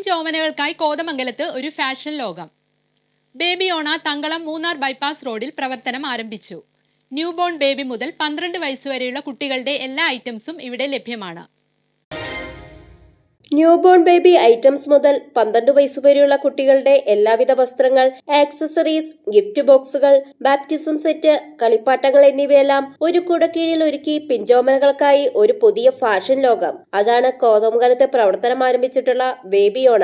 പിഞ്ചോമനകൾക്കായി കോതമംഗലത്ത് ഒരു ഫാഷൻ ലോകം. ബേബി ഓണ തങ്കളം മൂന്നാർ ബൈപ്പാസ് റോഡിൽ പ്രവർത്തനം ആരംഭിച്ചു. ന്യൂബോൺ ബേബി മുതൽ 12 വയസ്സുവരെയുള്ള കുട്ടികളുടെ എല്ലാ ഐറ്റംസും ഇവിടെ ലഭ്യമാണ്. ന്യൂബോൺ ബേബി ഐറ്റംസ് മുതൽ 12 വയസ്സുവരെയുള്ള കുട്ടികളുടെ എല്ലാവിധ വസ്ത്രങ്ങൾ, ആക്സസറീസ്, ഗിഫ്റ്റ് ബോക്സുകൾ, ബാപ്റ്റിസം സെറ്റ്, കളിപ്പാട്ടങ്ങൾ എന്നിവയെല്ലാം ഒരു കുടക്കീഴിൽ ഒരുക്കി പിഞ്ചോമനകൾക്കായി ഒരു പുതിയ ഫാഷൻ ലോകം. അതാണ് കോതമംഗലത്ത് പ്രവർത്തനം ആരംഭിച്ചിട്ടുള്ള ബേബി ഓണ.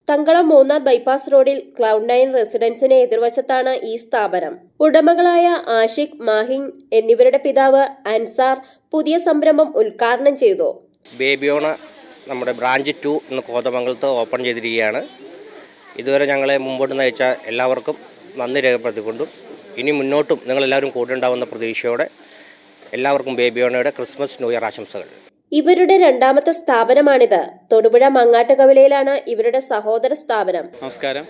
തങ്കളം മൂന്നാർ ബൈപ്പാസ് റോഡിൽ ക്ലൗഡ്9 റെസിഡൻസിന് എതിർവശത്താണ് ഈ സ്ഥാപനം. ഉടമകളായ ആഷിഖ്, മാഹിൻ എന്നിവരുടെ പിതാവ് അൻസാർ പുതിയ സംരംഭം ഉദ്ഘാടനം ചെയ്തു. ബേബി ഓണ നമ്മുടെ ബ്രാഞ്ച് 2 ഇന്ന് കോതമംഗലത്ത് ഓപ്പൺ ചെയ്തിരിക്കുകയാണ്. ഇതുവരെ ഞങ്ങളെ മുമ്പോട്ട് നയിച്ച എല്ലാവർക്കും നന്ദി രേഖപ്പെടുത്തിക്കൊണ്ടും ഇനി മുന്നോട്ടും നിങ്ങളെല്ലാവരും കൂടെ ഉണ്ടാവുന്ന പ്രതീക്ഷയോടെ എല്ലാവർക്കും ബേബി ഓണയുടെ ക്രിസ്മസ് ന്യൂ ഇയർ ആശംസകൾ. ഇവരുടെ രണ്ടാമത്തെ സ്ഥാപനമാണിത്. തൊടുപുഴ മങ്ങാട്ടുകവലയിലാണ് ഇവരുടെ സഹോദര സ്ഥാപനം. നമസ്കാരം.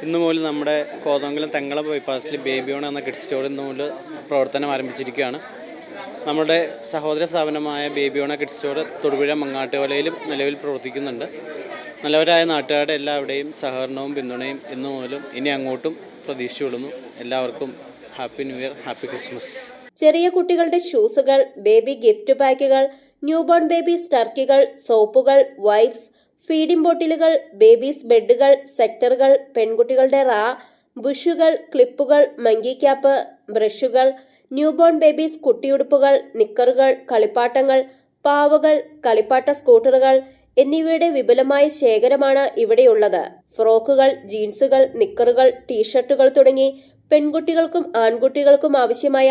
ഇന്നു മുതൽ നമ്മുടെ കോതമംഗലം തങ്കളം ബൈപ്പാസിൽ ബേബി ഓണ എന്ന കിഡ് സ്റ്റോർ ഇന്നു മുതൽ പ്രവർത്തനം ആരംഭിച്ചിരിക്കുകയാണ്. നമ്മുടെ സഹോദര സ്ഥാപനമായ ബേബി ഓണ കിഡ് സ്റ്റോർ തൊടുപുഴ മങ്ങാട്ടുകവലയിലും നിലവിൽ പ്രവർത്തിക്കുന്നുണ്ട്. നല്ലവരായ നാട്ടുകാരുടെ എല്ലാവരുടെയും സഹകരണവും പിന്തുണയും ഇന്നു മുതലും ഇനി അങ്ങോട്ടും പ്രതീക്ഷിച്ചുകൊള്ളുന്നു. എല്ലാവർക്കും happy new year, happy Christmas. ചെറിയ കുട്ടികളുടെ ഷൂസുകൾ, ബേബി ഗിഫ്റ്റ് പാക്കുകൾ, ന്യൂബോൺ ബേബീസ് ടർക്കികൾ, സോപ്പുകൾ, വൈപ്സ്, ഫീഡിംഗ് ബോട്ടിലുകൾ, ബേബീസ് ബെഡുകൾ, സെക്ടറുകൾ, പെൺകുട്ടികളുടെ റാ, ബുഷുകൾ, ക്ലിപ്പുകൾ, മങ്കി ക്യാപ്പ്, ബ്രഷുകൾ, ന്യൂബോൺ ബേബീസ് കുട്ടിയുടുപ്പുകൾ, നിക്കറുകൾ, കളിപ്പാട്ടങ്ങൾ, പാവകൾ, കളിപ്പാട്ട സ്കൂട്ടറുകൾ എന്നിവയുടെ വിപുലമായ ശേഖരമാണ് ഇവിടെയുള്ളത്. ഫ്രോക്കുകൾ, ജീൻസുകൾ, നിക്കറുകൾ, ടീഷർട്ടുകൾ തുടങ്ങി പെൺകുട്ടികൾക്കും ആൺകുട്ടികൾക്കും ആവശ്യമായ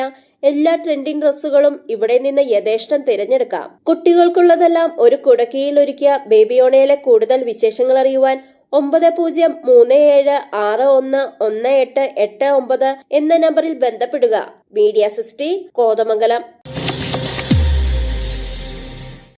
എല്ലാ ട്രെൻഡിംഗ് ഡ്രസ്സുകളും ഇവിടെ നിന്ന് യഥേഷ്ടം തിരഞ്ഞെടുക്കാം. കുട്ടികൾക്കുള്ളതെല്ലാം ഒരു കുടക്കീഴിൽ ഒരുക്കിയ ബേബി ഓണയിലെ കൂടുതൽ വിശേഷങ്ങൾ അറിയുവാൻ 9037611889 എന്ന നമ്പറിൽ ബന്ധപ്പെടുക. Media city, Kothamangalam.